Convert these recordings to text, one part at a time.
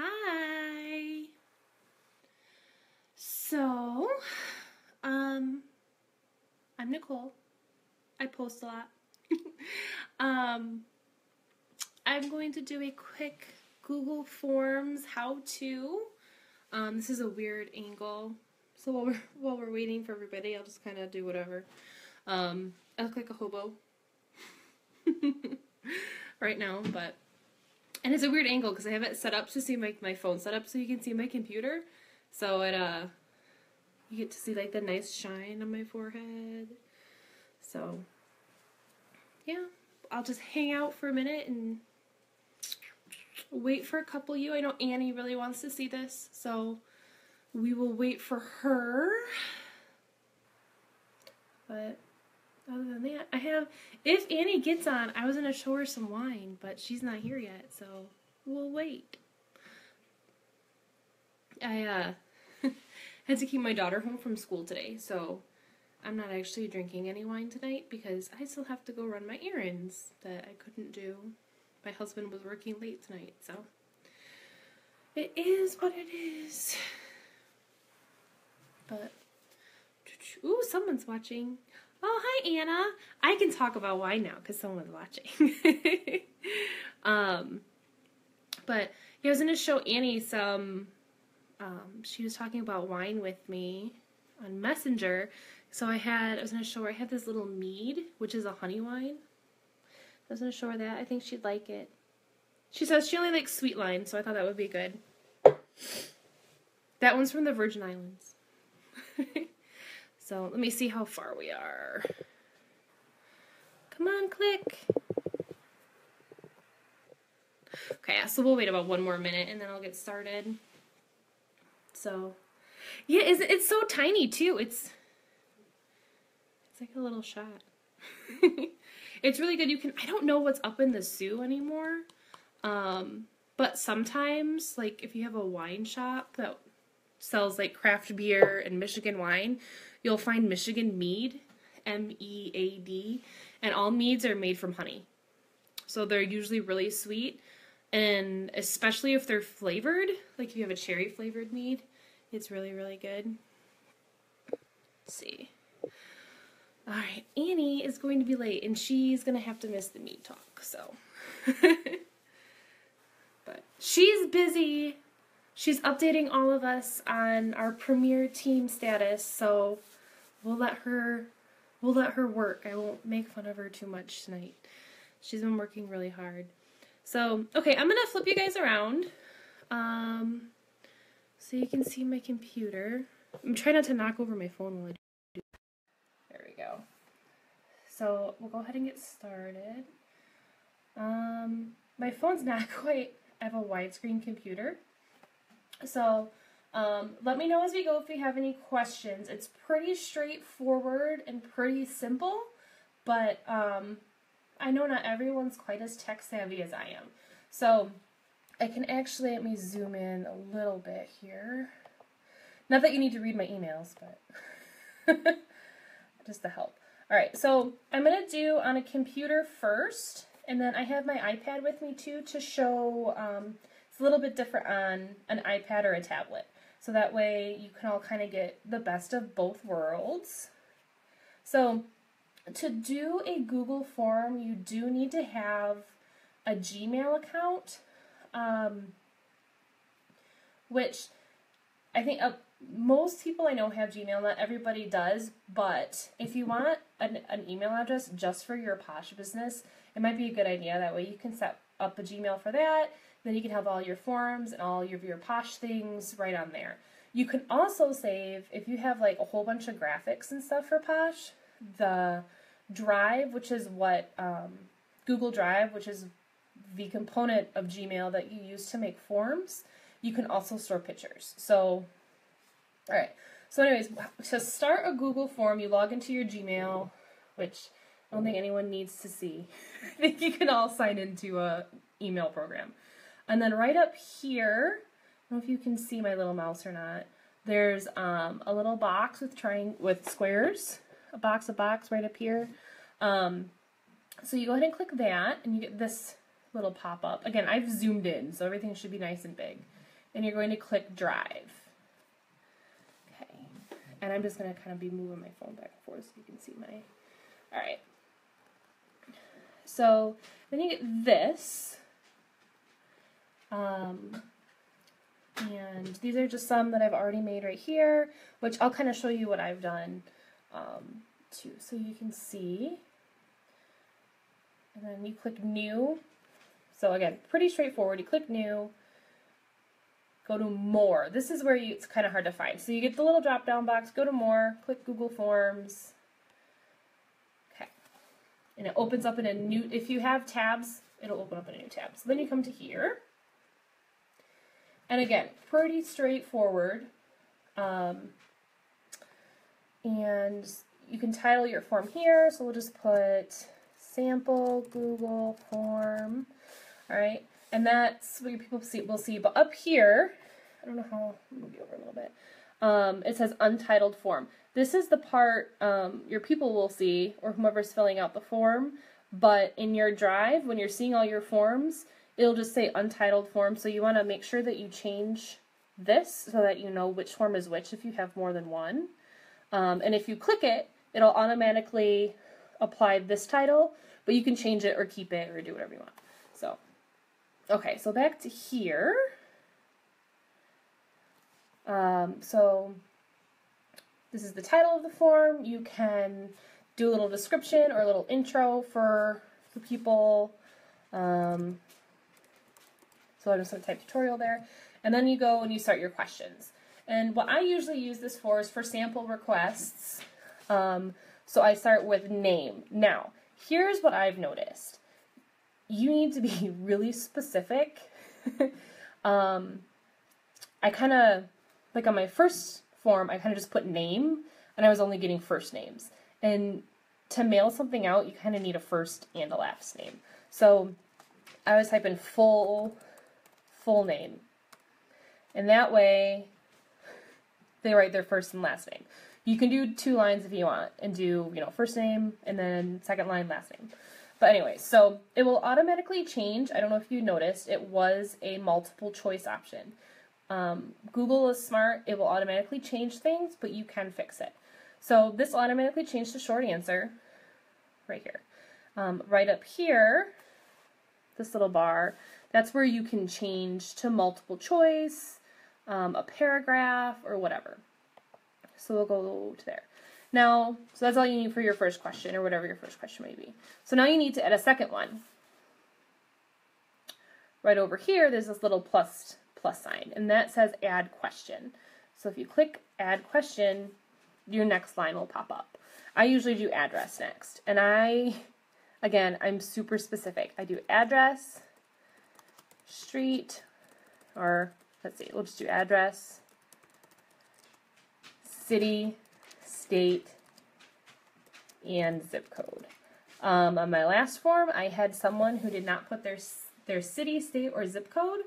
Hi. So, I'm Nicole. I post a lot. um, I'm going to do a quick Google Forms how-to. This is a weird angle, so while we're waiting for everybody, I'll just kind of do whatever. I look like a hobo right now, and it's a weird angle because I have it set up to see my phone set up so you can see my computer. So you get to see like the nice shine on my forehead. So yeah, I'll just hang out for a minute and wait for a couple of you. I know Annie really wants to see this, so we will wait for her. But other than that, if Annie gets on, I was going to show her some wine, but she's not here yet, so we'll wait. I had to keep my daughter home from school today, so I'm not actually drinking any wine tonight because I still have to go run my errands that I couldn't do. My husband was working late tonight, so it is what it is. But, ooh, someone's watching. Oh, hi, Anna. I can talk about wine now because someone's watching. But yeah, I was going to show Annie some, she was talking about wine with me on Messenger. So I was going to show her, I had this little mead, which is a honey wine. I was going to show her that. I think she'd like it. She says she only likes sweet wine, so I thought that would be good. That one's from the Virgin Islands. So let me see how far we are. Come on, click. Okay, so we'll wait about one more minute and then I'll get started. So, yeah, it's so tiny too. It's like a little shot. It's really good. I don't know what's up in the Sioux anymore. But sometimes, like, if you have a wine shop that sells, like, craft beer and Michigan wine, you'll find Michigan mead, M-E-A-D, and all meads are made from honey. So they're usually really sweet, and especially if they're flavored, like if you have a cherry-flavored mead, it's really, really good. Let's see. Alright, Annie is going to be late, and she's going to have to miss the mead talk, so. But she's busy. She's updating all of us on our premier team status, so we'll let her work. I won't make fun of her too much tonight. She's been working really hard. So, okay, I'm going to flip you guys around so you can see my computer. I'm trying not to knock over my phone while I do. There we go. So, we'll go ahead and get started. My phone's not quite, I have a widescreen computer. So, let me know as we go if you have any questions. It's pretty straightforward and pretty simple, but I know not everyone's quite as tech savvy as I am. So, I can actually, let me zoom in a little bit here. Not that you need to read my emails, but just to help. Alright, so I'm going to do on a computer first, and then I have my iPad with me too to show, it's a little bit different on an iPad or a tablet. So that way you can all kind of get the best of both worlds. So to do a Google form, you do need to have a Gmail account, which I think most people I know have Gmail. Not everybody does, but if you want an email address just for your Posh business, it might be a good idea. That way you can set up a Gmail for that. Then you can have all your forms and all your Posh things right on there. You can also save, if you have like a whole bunch of graphics and stuff for Posh, the Drive, which is what, Google Drive, which is the component of Gmail that you use to make forms, you can also store pictures. So, alright. So anyways, to start a Google form, you log into your Gmail, which I don't think anyone needs to see. I think you can all sign into a email program. And then right up here, I don't know if you can see my little mouse or not, there's a little box with squares, a box right up here. So you go ahead and click that, and you get this little pop-up. Again, I've zoomed in, so everything should be nice and big. and you're going to click Drive. Okay, and I'm just going to kind of be moving my phone back and forth so you can see my, all right. So then you get this, and these are just some that I've already made right here, which I'll kind of show you what I've done too, so you can see. And then you click New. So again, pretty straightforward. You click New, go to More. This is where it's kind of hard to find. So you get the little drop-down box, go to More, click Google Forms. Okay. And it opens up in a new, if you have tabs, it'll open up in a new tab. So then you come to here. And again, pretty straightforward. And you can title your form here. So we'll just put Sample Google Form. All right, and that's what your people will see. But up here, I don't know how, move you over a little bit. It says Untitled Form. This is the part your people will see, or whomever's filling out the form. But in your Drive, when you're seeing all your forms, it'll just say Untitled Form. So you want to make sure that you change this so that you know which form is which if you have more than one. And if you click it, it'll automatically apply this title, but you can change it or keep it or do whatever you want. So, okay, so back to here. So this is the title of the form. You can do a little description or a little intro for people. So I'm just going to type tutorial there. And then you go and you start your questions. And what I usually use this for is for sample requests. So I start with name. Now, here's what I've noticed. You need to be really specific. I kind of, like on my first form, I kind of just put name, and I was only getting first names. And to mail something out, you kind of need a first and a last name. So I was typing full name. And that way, they write their first and last name. You can do 2 lines if you want, and do, first name, and then second line, last name. But anyway, so it will automatically change. I don't know if you noticed, it was a multiple choice option. Google is smart. It will automatically change things, but you can fix it. So this will automatically change to short answer right here. Right up here, this little bar, that's where you can change to multiple choice, a paragraph, or whatever. So we'll go to there. Now, so that's all you need for your first question, or whatever your first question may be. So now you need to add a second one. Right over here, there's this little plus sign, and that says add question. So if you click add question, your next line will pop up. I usually do address next, and I'm super specific. I do address, street, or let's see, we'll just do address, city, state, and zip code. On my last form, I had someone who did not put their city, state, or zip code.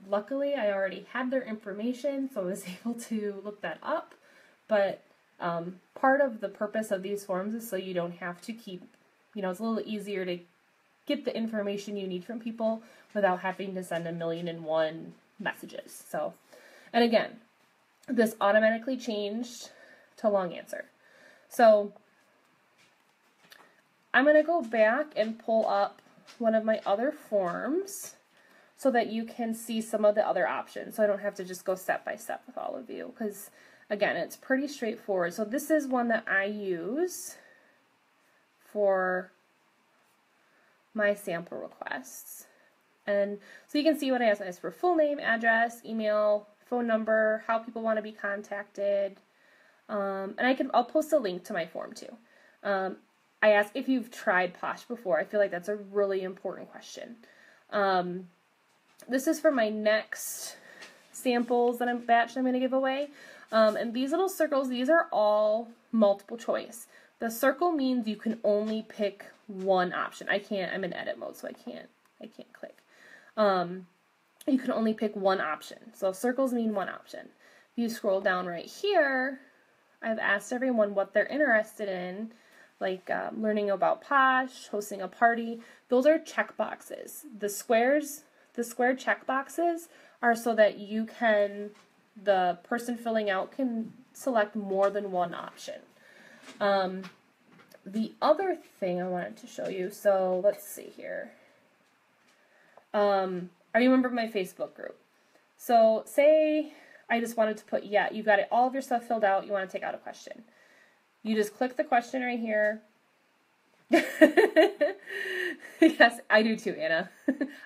Luckily, I already had their information, so I was able to look that up. But part of the purpose of these forms is so you don't have to keep, it's a little easier to get the information you need from people without having to send 1,000,001 messages. So, and again, this automatically changed to long answer. So I'm going to go back and pull up one of my other forms so that you can see some of the other options. So I don't have to just go step by step with all of you, because again, it's pretty straightforward. So this is one that I use for my sample requests. And so you can see what I ask for: full name, address, email, phone number, how people want to be contacted. And I'll post a link to my form too. I ask if you've tried Posh before. I feel like that's a really important question. This is for my next samples that I'm going to give away. And these little circles, these are all multiple choice. The circle means you can only pick one option. I'm in edit mode, so I can't click. You can only pick one option. So circles mean one option. If you scroll down right here, I've asked everyone what they're interested in, like learning about Posh, hosting a party. Those are check boxes. The square check boxes are so that the person filling out can select more than one option. The other thing I wanted to show you, so let's see here. Are you a member of my Facebook group? So say I just wanted to put, yeah, you've got all of your stuff filled out, you want to take out a question. You just click the question right here. Yes, I do too, Anna.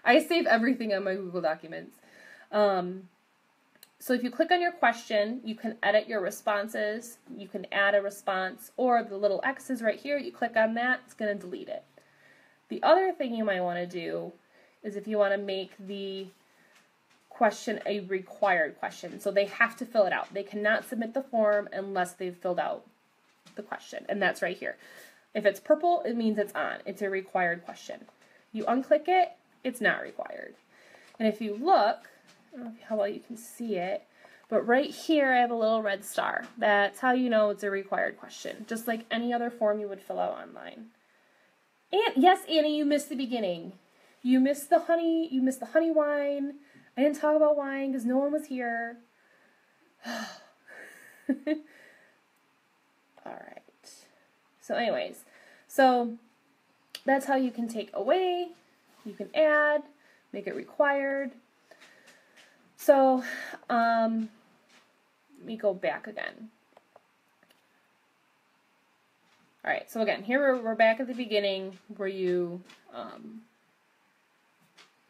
I save everything on my Google Documents. So if you click on your question, you can edit your responses, you can add a response, or the little X is right here, you click on that, it's going to delete it. The other thing you might want to do is if you want to make the question a required question. So they have to fill it out. They cannot submit the form unless they've filled out the question, and that's right here. If it's purple, it means it's on. It's a required question. You unclick it, it's not required. And if you look, I don't know how well you can see it, but right here I have a little red star. That's how you know it's a required question, just like any other form you would fill out online. And yes, Annie, you missed the beginning. You missed the honey wine. I didn't talk about wine because no one was here. Alright. So anyways, so that's how you can take away, you can add, make it required. So, let me go back again. Alright, so again, here we're back at the beginning where you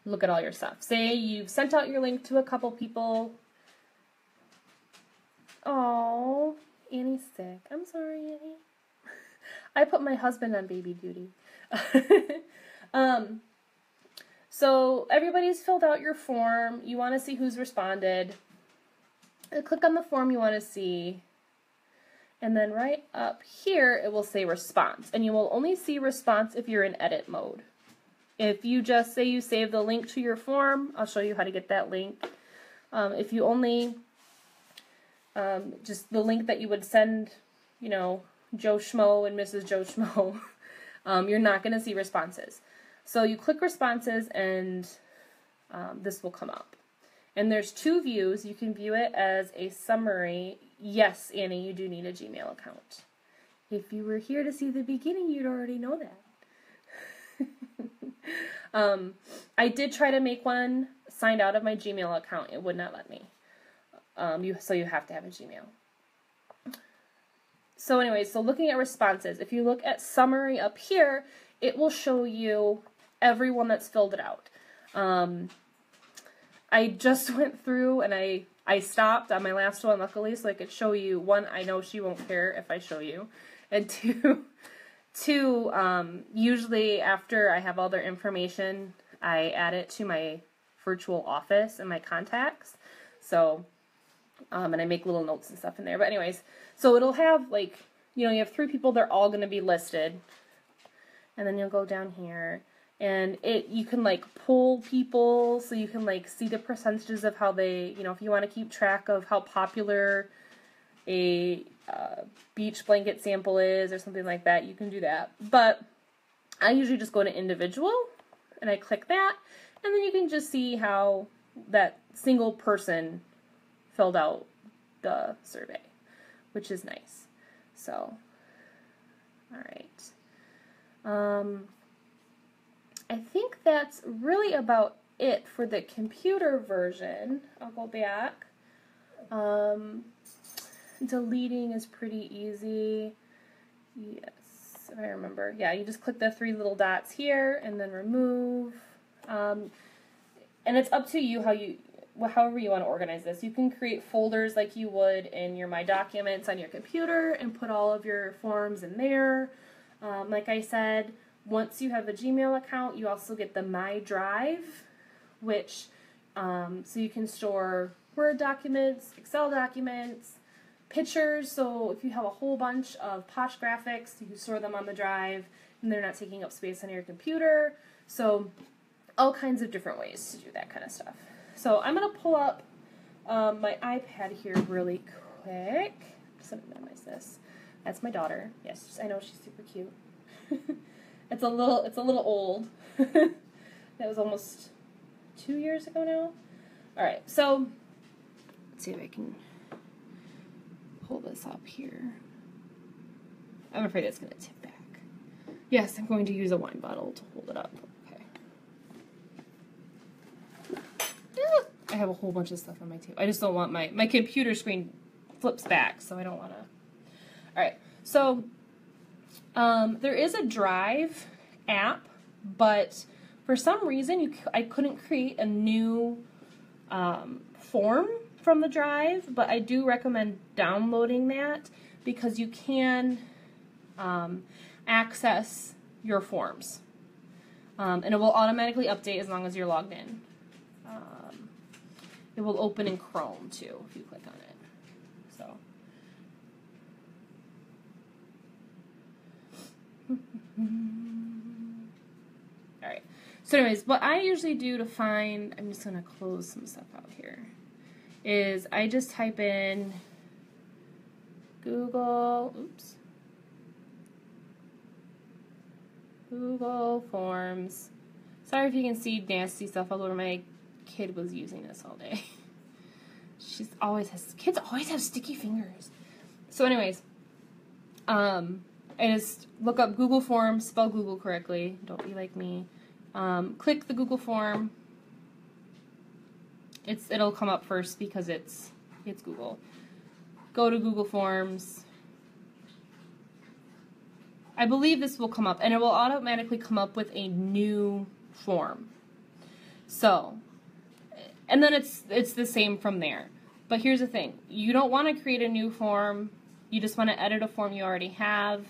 look at all your stuff. Say you've sent out your link to a couple people. Oh, Annie's sick. I'm sorry, Annie. I put my husband on baby duty. So everybody's filled out your form. You want to see who's responded. Click on the form you want to see. And then right up here, it will say response. And you will only see response if you're in edit mode. If you just say you save the link to your form, I'll show you how to get that link. If you only, just the link that you would send, you know, Joe Schmo and Mrs. Joe Schmo, you're not going to see responses. So you click responses and this will come up. And there's two views. You can view it as a summary. Yes, Annie, you do need a Gmail account. If you were here to see the beginning, you'd already know that. I did try to make one signed out of my Gmail account. It would not let me. So you have to have a Gmail. So anyways, so looking at responses, if you look at summary up here, it will show you everyone that's filled it out. I just went through and I stopped on my last one, luckily, so I could show you. One, I know she won't care if I show you. And two, usually after I have all their information, I add it to my virtual office and my contacts. So, and I make little notes and stuff in there. But anyways, so it'll have, like, you know, you have 3 people, they're all going to be listed. And then you'll go down here. And you can, like, pull people, so you can, like, see the percentages of how they, you know, if you want to keep track of how popular a beach blanket sample is or something like that, you can do that. But I usually just go to individual, and I click that, and then you can just see how that single person filled out the survey, which is nice. So, alright. I think that's really about it for the computer version. I'll go back. Deleting is pretty easy. Yes, if I remember. Yeah, you just click the 3 little dots here and then remove. And it's up to you however you want to organize this. You can create folders like you would in your My Documents on your computer and put all of your forms in there. Like I said, once you have a Gmail account, you also get the My Drive, which, so you can store Word documents, Excel documents, pictures. So if you have a whole bunch of Posh graphics, you can store them on the drive, and they're not taking up space on your computer. So all kinds of different ways to do that kind of stuff. So I'm going to pull up my iPad here really quick. Just going to minimize this. That's my daughter. Yes, I know she's super cute. It's a little old. That was almost 2 years ago Alright, so let's see if I can pull this up here. I'm afraid it's going to tip back. Yes, I'm going to use a wine bottle to hold it up. Okay. I have a whole bunch of stuff on my table. I just don't want my computer screen flips back, so I don't want to. Alright, so there is a Drive app, but for some reason I couldn't create a new form from the Drive, but I do recommend downloading that because you can access your forms. And it will automatically update as long as you're logged in. It will open in Chrome too if you click on it. So. Alright. So anyways, what I usually do to find, I'm just going to close some stuff out here, is I just type in Google Forms. Sorry if you can see nasty stuff all over. My kid was using this all day. Kids always have sticky fingers. So anyways, I just look up Google Forms, spell Google correctly, don't be like me. Click the Google form. It'll come up first because it's Google. Go to Google Forms. I believe this will come up, and it will automatically come up with a new form. So, and then it's the same from there. But here's the thing. You don't want to create a new form. You just want to edit a form you already have.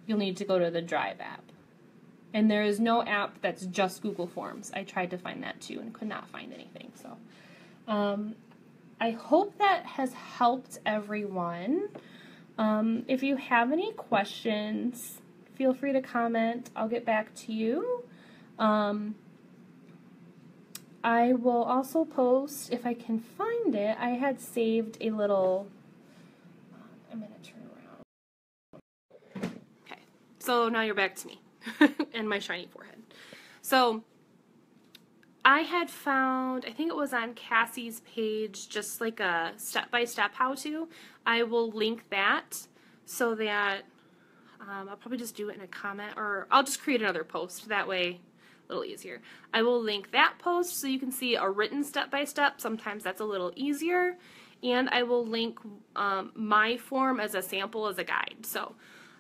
You'll need to go to the Drive app. And there is no app that's just Google Forms. I tried to find that too and could not find anything. So, I hope that has helped everyone. If you have any questions, feel free to comment. I'll get back to you. I will also post, if I can find it, I had saved a little, I'm going to turn around. Okay, so now you're back to me and my shiny forehead. So I had found, I think it was on Cassie's page, just like a step-by-step how-to. I will link that so that I'll probably just do it in a comment, or I'll just create another post. That way, a little easier. I will link that post so you can see a written step-by-step. Sometimes that's a little easier. And I will link my form as a sample, as a guide. So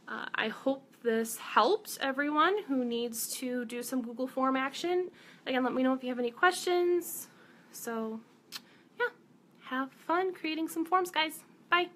I hope this helped everyone who needs to do some Google form action. Again, let me know if you have any questions. So, yeah, have fun creating some forms, guys. Bye.